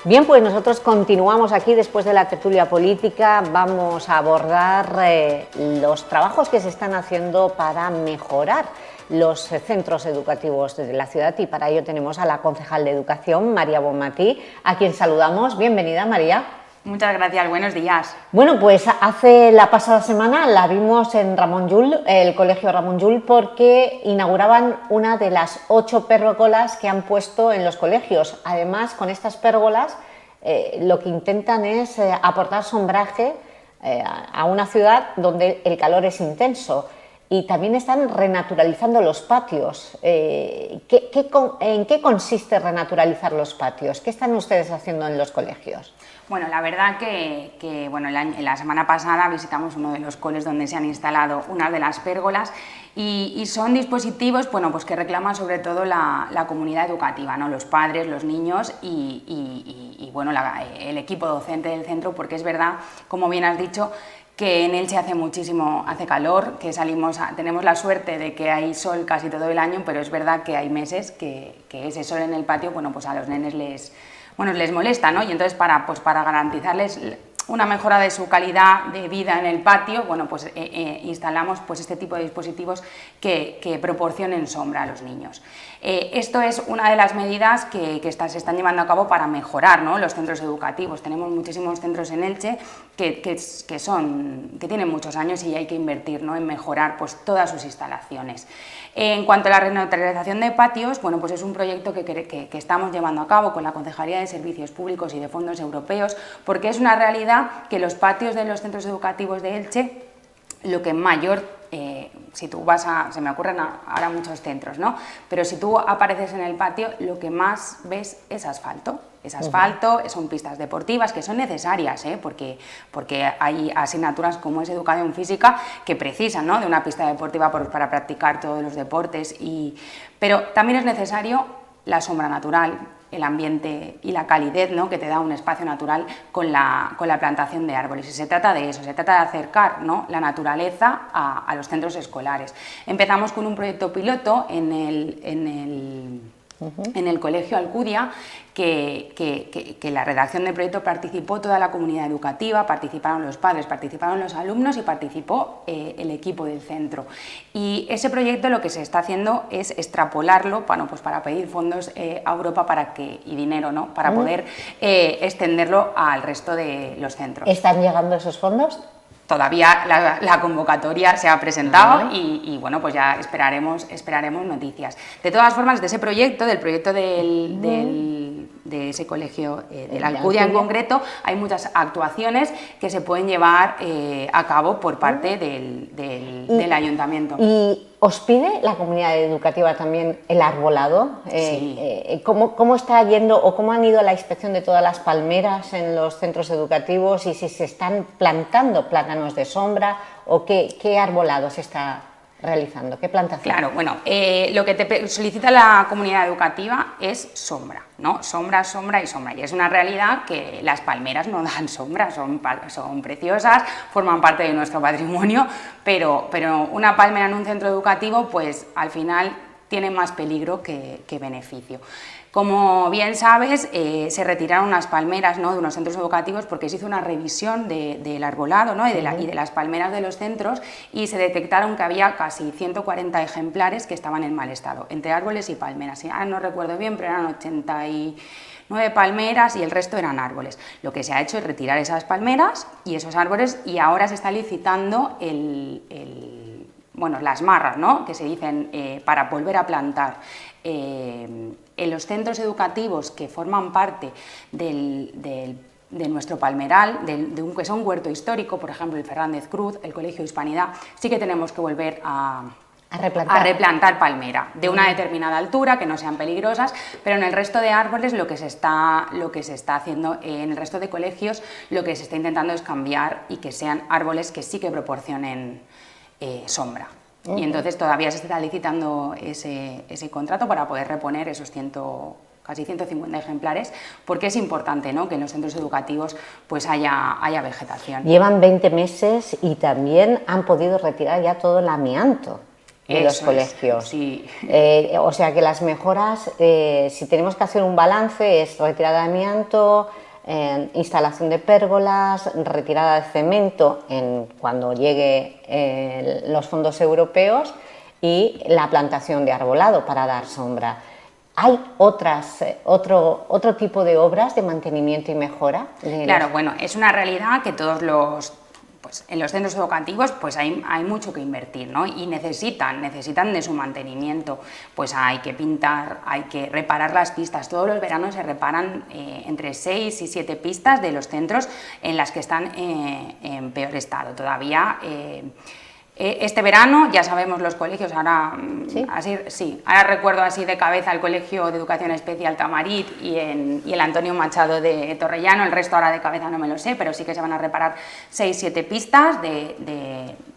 Bien, pues nosotros continuamos aquí después de la tertulia política. Vamos a abordar los trabajos que se están haciendo para mejorar los centros educativos de la ciudad, y para ello tenemos a la concejal de Educación, María Bonmatí, a quien saludamos. Bienvenida, María. Muchas gracias, buenos días. Bueno, pues hace la pasada semana la vimos en Ramon Llull, el colegio Ramon Llull, porque inauguraban una de las 8 pérgolas que han puesto en los colegios. Además, con estas pérgolas lo que intentan es aportar sombraje a una ciudad donde el calor es intenso. Y también están renaturalizando los patios. ¿En qué consiste renaturalizar los patios? ¿Qué están ustedes haciendo en los colegios? Bueno, la verdad que bueno, en la semana pasada visitamos uno de los coles donde se han instalado una de las pérgolas y son dispositivos, bueno, pues que reclaman sobre todo la comunidad educativa, ¿no? Los padres, los niños y bueno, el equipo docente del centro, porque es verdad, como bien has dicho, que en Elche hace calor, que tenemos la suerte de que hay sol casi todo el año, pero es verdad que hay meses que ese sol en el patio, bueno, pues a los nenes les molesta, ¿no? Y entonces para garantizarles una mejora de su calidad de vida en el patio, bueno, pues instalamos pues este tipo de dispositivos que proporcionen sombra a los niños. Esto es una de las medidas que se están llevando a cabo para mejorar, ¿no?, los centros educativos. Tenemos muchísimos centros en Elche que tienen muchos años y hay que invertir, ¿no?, en mejorar pues todas sus instalaciones. En cuanto a la renaturalización de patios, bueno, pues es un proyecto que estamos llevando a cabo con la Concejalía de Servicios Públicos y de Fondos Europeos, porque es una realidad que los patios de los centros educativos de Elche, lo que mayor, si tú se me ocurren ahora muchos centros, ¿no?, pero si tú apareces en el patio, lo que más ves es asfalto. Es asfalto, son pistas deportivas que son necesarias, porque hay asignaturas como es educación física que precisan, ¿no?, de una pista deportiva para practicar todos los deportes, pero también es necesario la sombra natural, el ambiente y la calidez, ¿no?, que te da un espacio natural con la plantación de árboles. Y se trata de eso, se trata de acercar, ¿no?, la naturaleza a los centros escolares. Empezamos con un proyecto piloto en el Colegio Alcudia, que la redacción del proyecto participó toda la comunidad educativa, participaron los padres, participaron los alumnos y participó el equipo del centro. Y ese proyecto lo que se está haciendo es extrapolarlo para pedir fondos a Europa y dinero, ¿no?, para poder extenderlo al resto de los centros. ¿Están llegando esos fondos? Todavía la convocatoria se ha presentado y bueno, pues ya esperaremos noticias. De todas formas, de ese proyecto, del proyecto de ese colegio, de la Alcudia en concreto, hay muchas actuaciones que se pueden llevar a cabo por parte del ayuntamiento. ¿Y os pide la comunidad educativa también el arbolado? Sí. ¿Cómo está yendo o cómo han ido a la inspección de todas las palmeras en los centros educativos, y si se están plantando plátanos de sombra o qué arbolado se está realizando? ¿Qué plantación? Claro, bueno, lo que te solicita la comunidad educativa es sombra, ¿no? Sombra, sombra y sombra. Y es una realidad que las palmeras no dan sombra, son preciosas, forman parte de nuestro patrimonio, pero una palmera en un centro educativo, pues al final tiene más peligro que beneficio. Como bien sabes, se retiraron unas palmeras, ¿no?, de unos centros educativos porque se hizo una revisión del arbolado, ¿no?, y de las palmeras de los centros, y se detectaron que había casi 140 ejemplares que estaban en mal estado, entre árboles y palmeras. No recuerdo bien, pero eran 89 palmeras y el resto eran árboles. Lo que se ha hecho es retirar esas palmeras y esos árboles, y ahora se está licitando las marras, ¿no?, que se dicen para volver a plantar. En los centros educativos que forman parte de nuestro palmeral, que es un huerto histórico, por ejemplo el Fernández Cruz, el Colegio Hispanidad, sí que tenemos que volver a replantar palmera de una determinada altura, que no sean peligrosas, pero en el resto de árboles lo que se está haciendo en el resto de colegios, lo que se está intentando es cambiar y que sean árboles que sí que proporcionen sombra. Y entonces todavía se está licitando ese contrato para poder reponer esos casi 150 ejemplares, porque es importante, ¿no?, que en los centros educativos pues haya vegetación. Llevan 20 meses y también han podido retirar ya todo el amianto. de los colegios. Sí. O sea que las mejoras, si tenemos que hacer un balance, es retirada de amianto, instalación de pérgolas, retirada de cemento cuando llegue los fondos europeos y la plantación de arbolado para dar sombra. ¿Hay otro tipo de obras de mantenimiento y mejora? Claro, bueno, es una realidad que pues en los centros educativos pues hay mucho que invertir, ¿no? Y necesitan de su mantenimiento, pues hay que pintar, hay que reparar las pistas. Todos los veranos se reparan entre 6 y 7 pistas de los centros en las que están en peor estado. Todavía este verano, ya sabemos los colegios, ahora ahora recuerdo así de cabeza el Colegio de Educación Especial Tamarit y el Antonio Machado de Torrellano, el resto ahora de cabeza no me lo sé, pero sí que se van a reparar 6-7 pistas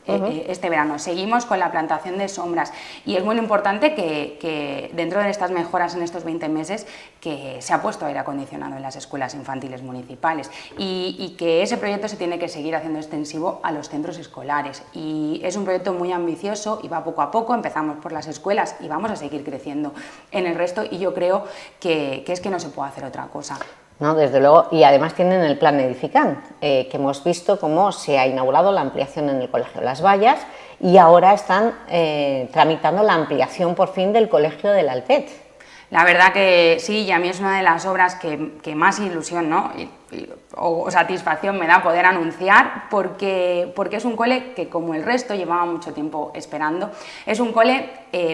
este verano. Seguimos con la plantación de sombras y es muy importante que dentro de estas mejoras en estos 20 meses que se ha puesto aire acondicionado en las escuelas infantiles municipales y que ese proyecto se tiene que seguir haciendo extensivo a los centros escolares y es un proyecto muy ambicioso y va poco a poco, empezamos por las escuelas y vamos a seguir creciendo en el resto y yo creo que es que no se puede hacer otra cosa. No, desde luego, y además tienen el plan Edificant, que hemos visto cómo se ha inaugurado la ampliación en el Colegio Las Vallas y ahora están tramitando la ampliación por fin del Colegio del Altet. La verdad que sí, y a mí es una de las obras que más ilusión, ¿no? o satisfacción me da poder anunciar porque es un cole que como el resto llevaba mucho tiempo esperando. Es un cole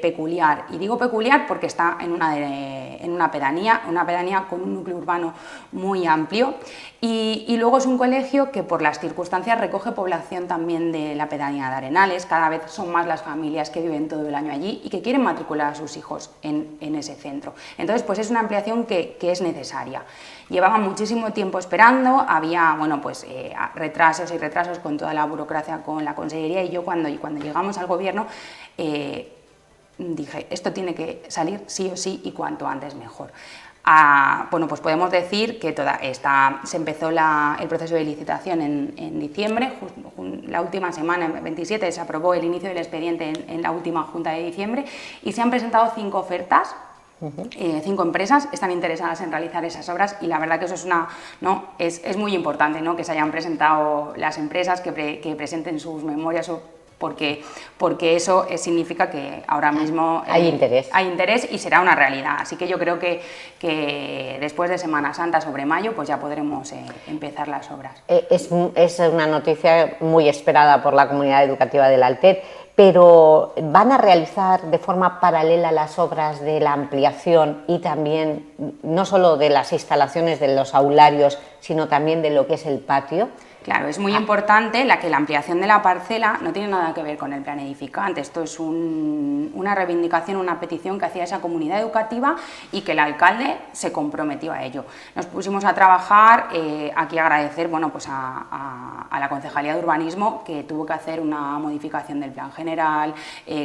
peculiar y digo peculiar porque está en una pedanía con un núcleo urbano muy amplio y luego es un colegio que por las circunstancias recoge población también de la pedanía de Arenales. Cada vez son más las familias que viven todo el año allí y que quieren matricular a sus hijos en ese centro. Entonces pues es una ampliación que es necesaria. Llevaban muchísimo tiempo esperando, había retrasos y retrasos con toda la burocracia, con la consellería y yo cuando llegamos al gobierno dije, esto tiene que salir sí o sí y cuanto antes mejor. Pues podemos decir que se empezó el proceso de licitación en diciembre, la última semana, el 27, se aprobó el inicio del expediente en la última junta de diciembre y se han presentado 5 ofertas. 5 empresas están interesadas en realizar esas obras y la verdad que eso es muy importante, ¿no? Que se hayan presentado las empresas, que presenten sus memorias porque eso significa que ahora mismo hay interés y será una realidad. Así que yo creo que después de Semana Santa, sobre mayo, pues ya podremos empezar las obras. Es una noticia muy esperada por la comunidad educativa del Altet, pero ¿van a realizar de forma paralela las obras de la ampliación y también no solo de las instalaciones de los aularios, sino también de lo que es el patio? Claro, es muy importante que la ampliación de la parcela no tiene nada que ver con el plan Edificant. Esto es una reivindicación, una petición que hacía esa comunidad educativa y que el alcalde se comprometió a ello. Nos pusimos a trabajar, aquí agradecer a la Concejalía de Urbanismo que tuvo que hacer una modificación del plan general,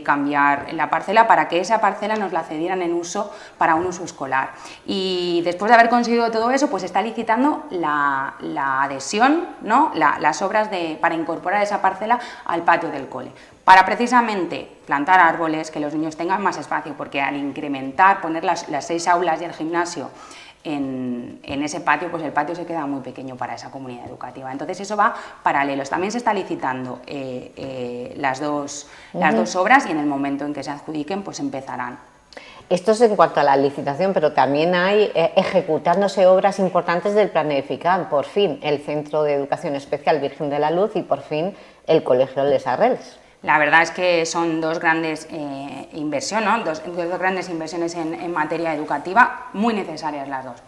cambiar la parcela para que esa parcela nos la cedieran en uso para un uso escolar. Y después de haber conseguido todo eso, pues está licitando la adhesión, ¿no? Las obras para incorporar esa parcela al patio del cole, para precisamente plantar árboles, que los niños tengan más espacio, porque al incrementar, poner las 6 aulas y el gimnasio en ese patio, pues el patio se queda muy pequeño para esa comunidad educativa. Entonces eso va paralelos. También se está licitando las dos obras y en el momento en que se adjudiquen, pues empezarán. Esto es en cuanto a la licitación, pero también hay ejecutándose obras importantes del plan Edificant. Por fin el Centro de Educación Especial Virgen de la Luz y por fin el Colegio Les Arrels. La verdad es que son dos grandes inversiones, ¿no? dos grandes inversiones en materia educativa, muy necesarias las dos.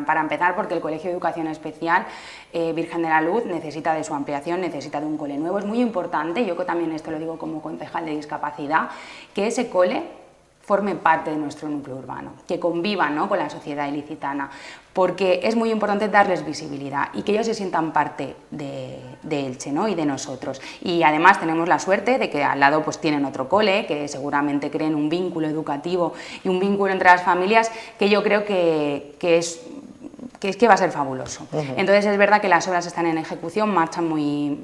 Para empezar, porque el Colegio de Educación Especial Virgen de la Luz necesita de su ampliación, necesita de un cole nuevo. Es muy importante, yo también esto lo digo como concejal de discapacidad, que ese cole forme parte de nuestro núcleo urbano, que convivan, ¿no? con la sociedad ilicitana, porque es muy importante darles visibilidad y que ellos se sientan parte de Elche, ¿no? y de nosotros. Y además tenemos la suerte de que al lado pues tienen otro cole, que seguramente creen un vínculo educativo y un vínculo entre las familias que yo creo que va a ser fabuloso. Entonces es verdad que las obras están en ejecución, marchan muy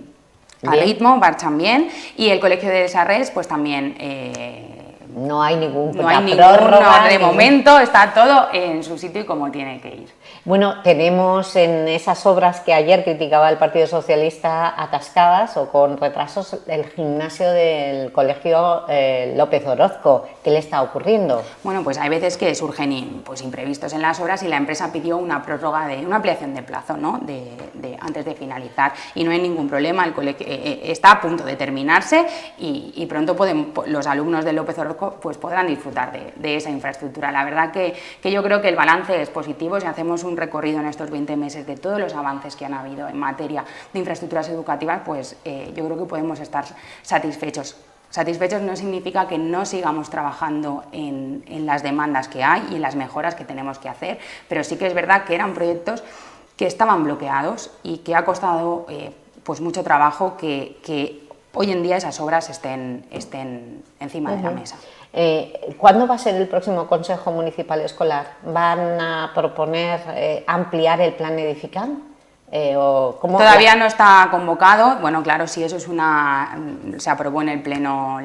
a Bien. ritmo, marchan bien, y el Colegio de Sarres pues también No hay ninguna no hay prórroga, de momento está todo en su sitio y como tiene que ir. Bueno, tenemos en esas obras que ayer criticaba el Partido Socialista atascadas o con retrasos el gimnasio del Colegio López Orozco. ¿Qué le está ocurriendo? Bueno, pues hay veces que surgen pues, imprevistos en las obras y la empresa pidió una prórroga, una ampliación de plazo, ¿no? Antes de finalizar, y no hay ningún problema, el colegio está a punto de terminarse y pronto los alumnos de López Orozco pues, podrán disfrutar de esa infraestructura. La verdad que yo creo que el balance es positivo. Si hacemos un recorrido en estos 20 meses de todos los avances que han habido en materia de infraestructuras educativas, pues yo creo que podemos estar satisfechos. Satisfechos no significa que no sigamos trabajando en las demandas que hay y en las mejoras que tenemos que hacer, pero sí que es verdad que eran proyectos que estaban bloqueados y que ha costado pues mucho trabajo que hoy en día esas obras estén encima de la mesa. ¿Cuándo va a ser el próximo Consejo Municipal Escolar? ¿Van a proponer ampliar el plan edificante? Todavía no está convocado. Bueno, claro, sí, eso se aprobó en el pleno,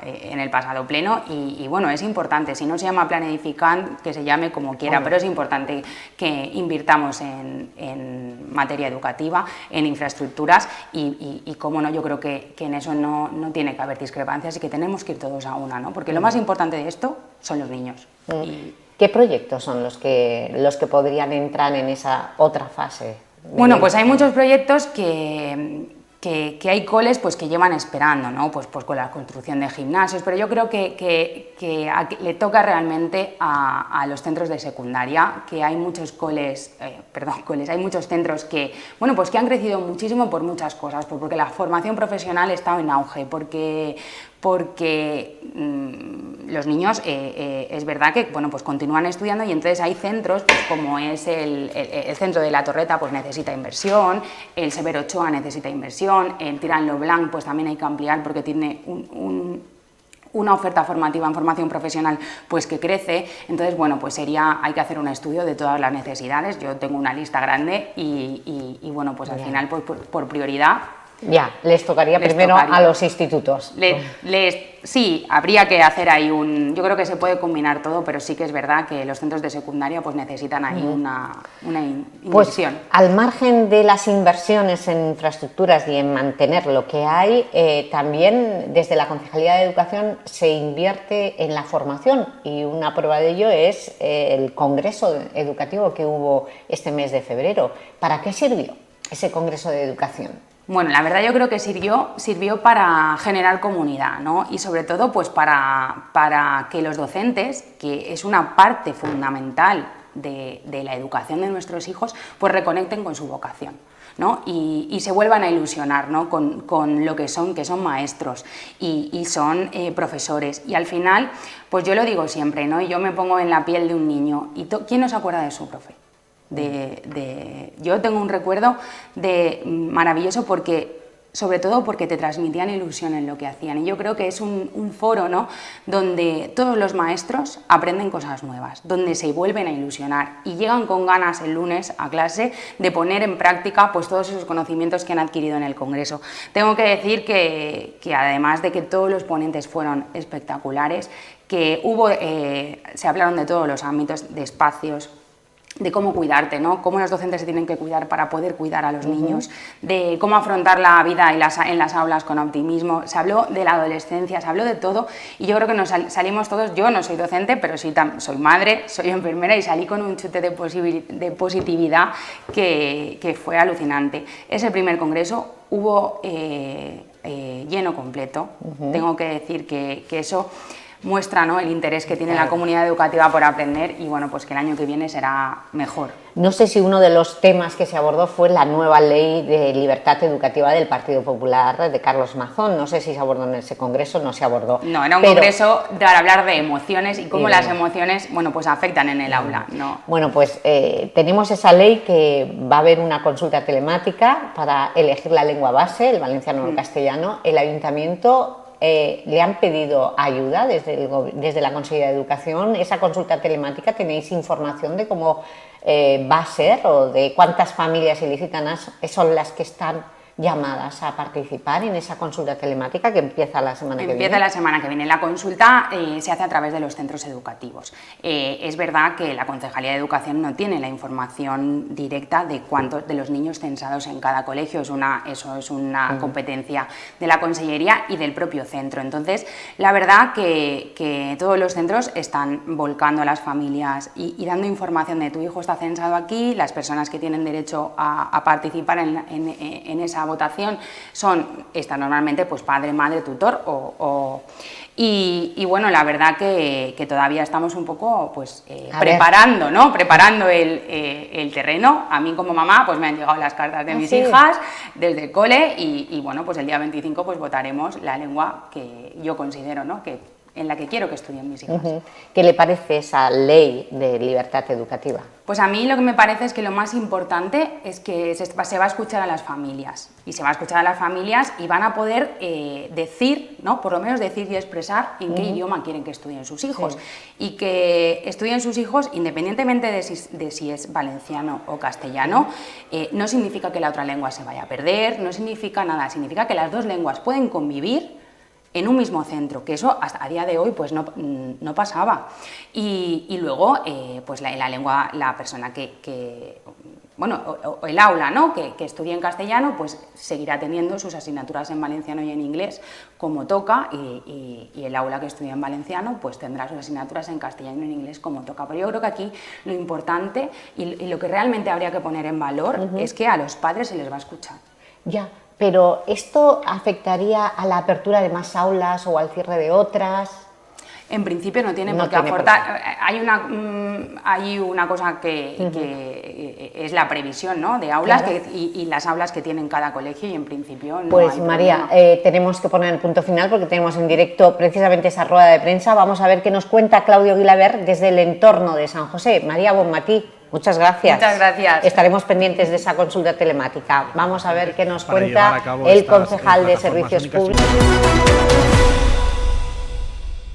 en el pasado pleno y bueno, es importante. Si no se llama plan edificante, que se llame como quiera, pero es importante que invirtamos en materia educativa, en infraestructuras y cómo no, yo creo que en eso no tiene que haber discrepancias y que tenemos que ir todos a una, ¿no? Porque lo más importante de esto son los niños. ¿Qué proyectos son los que podrían entrar en esa otra fase? Bueno, pues hay muchos proyectos que hay coles pues, que llevan esperando, ¿no? Pues con la construcción de gimnasios, pero yo creo que le toca realmente a los centros de secundaria, que hay muchos hay muchos centros que, bueno, pues que han crecido muchísimo por muchas cosas, porque la formación profesional está en auge, porque los niños es verdad que bueno, pues continúan estudiando y entonces hay centros pues como es el centro de La Torreta, pues necesita inversión, el Severo Ochoa necesita inversión, el Tirán Lo Blanc pues también hay que ampliar porque tiene una oferta formativa en formación profesional pues que crece. Entonces bueno, pues hay que hacer un estudio de todas las necesidades. Yo tengo una lista grande y bueno, pues al final por prioridad les tocaría primero a los institutos. Sí, habría que hacer ahí yo creo que se puede combinar todo, pero sí que es verdad que los centros de secundaria pues necesitan ahí una inversión. Pues al margen de las inversiones en infraestructuras y en mantener lo que hay, también desde la Concejalía de Educación se invierte en la formación y una prueba de ello es el congreso educativo que hubo este mes de febrero. ¿Para qué sirvió ese congreso de educación? Bueno, la verdad yo creo que sirvió para generar comunidad, ¿no? Y sobre todo pues para que los docentes, que es una parte fundamental de la educación de nuestros hijos, pues reconecten con su vocación, ¿no? Y se vuelvan a ilusionar, ¿no? con lo que son maestros y son profesores. Y al final, pues yo lo digo siempre, ¿no? Y yo me pongo en la piel de un niño. ¿Y quién no se acuerda de su profe? Yo tengo un recuerdo maravilloso sobre todo porque te transmitían ilusión en lo que hacían y yo creo que es un foro, ¿no? Donde todos los maestros aprenden cosas nuevas, donde se vuelven a ilusionar y llegan con ganas el lunes a clase de poner en práctica pues todos esos conocimientos que han adquirido en el congreso. Tengo que decir que además de que todos los ponentes fueron espectaculares, que se hablaron de todos los ámbitos, de espacios, de cómo cuidarte, ¿no? Cómo los docentes se tienen que cuidar para poder cuidar a los niños, de cómo afrontar la vida en las aulas con optimismo. Se habló de la adolescencia, se habló de todo y yo creo que nos salimos todos. Yo no soy docente, pero sí soy madre, soy enfermera y salí con un chute de positividad que fue alucinante. Es el primer congreso, hubo lleno completo. Tengo que decir que eso muestra, ¿no? El interés que tiene la comunidad educativa por aprender y bueno, pues que el año que viene será mejor. No sé si uno de los temas que se abordó fue la nueva ley de libertad educativa del Partido Popular de Carlos Mazón. No sé si se abordó en ese congreso, no se abordó. No, era un congreso para hablar de emociones y cómo las emociones, bueno, pues afectan en el aula, ¿no? Bueno, pues tenemos esa ley que va a haber una consulta telemática para elegir la lengua base, el valenciano o el castellano. El ayuntamiento le han pedido ayuda desde la Consellería de Educación. Esa consulta telemática, ¿tenéis información de cómo va a ser o de cuántas familias ilícitas son las que están llamadas a participar en esa consulta telemática que empieza la semana que viene? Empieza la semana que viene. La consulta se hace a través de los centros educativos. Es verdad que la Concejalía de Educación no tiene la información directa de cuántos de los niños censados en cada colegio. Eso es una competencia de la Consellería y del propio centro. Entonces, la verdad que todos los centros están volcando a las familias y dando información de tu hijo está censado aquí, las personas que tienen derecho a participar en esa votación están normalmente pues padre, madre, tutor y bueno, la verdad que todavía estamos un poco pues preparando, ¿no? Preparando el terreno. A mí como mamá pues me han llegado las cartas de mis hijas desde el cole y bueno, pues el día 25 pues votaremos la lengua que yo considero, ¿no? En la que quiero que estudien mis hijas. ¿Qué le parece esa ley de libertad educativa? Pues a mí lo que me parece es que lo más importante es que se va a escuchar a las familias y se va a escuchar a las familias y van a poder decir, ¿no? Por lo menos decir y expresar en qué idioma quieren que estudien sus hijos y que estudien sus hijos independientemente de si es valenciano o castellano. No significa que la otra lengua se vaya a perder, no significa nada, significa que las dos lenguas pueden convivir en un mismo centro, que eso hasta a día de hoy pues no pasaba. Y luego, pues la lengua, la persona bueno, o el aula, ¿no? que estudie en castellano, pues seguirá teniendo sus asignaturas en valenciano y en inglés como toca, y el aula que estudia en valenciano, pues tendrá sus asignaturas en castellano y en inglés como toca. Pero yo creo que aquí lo importante y lo que realmente habría que poner en valor es que a los padres se les va a escuchar. Ya. Pero ¿esto afectaría a la apertura de más aulas o al cierre de otras? En principio no tiene por qué aportar. Hay una cosa que es la previsión, ¿no? De aulas y las aulas que tienen cada colegio y en principio no pues hay María, tenemos que poner el punto final porque tenemos en directo precisamente esa rueda de prensa. Vamos a ver qué nos cuenta Claudio Guilaber desde el entorno de San José. María Bonmatí, muchas gracias. Muchas gracias. Estaremos pendientes de esa consulta telemática. Vamos a ver qué nos cuenta el concejal de Servicios Públicos.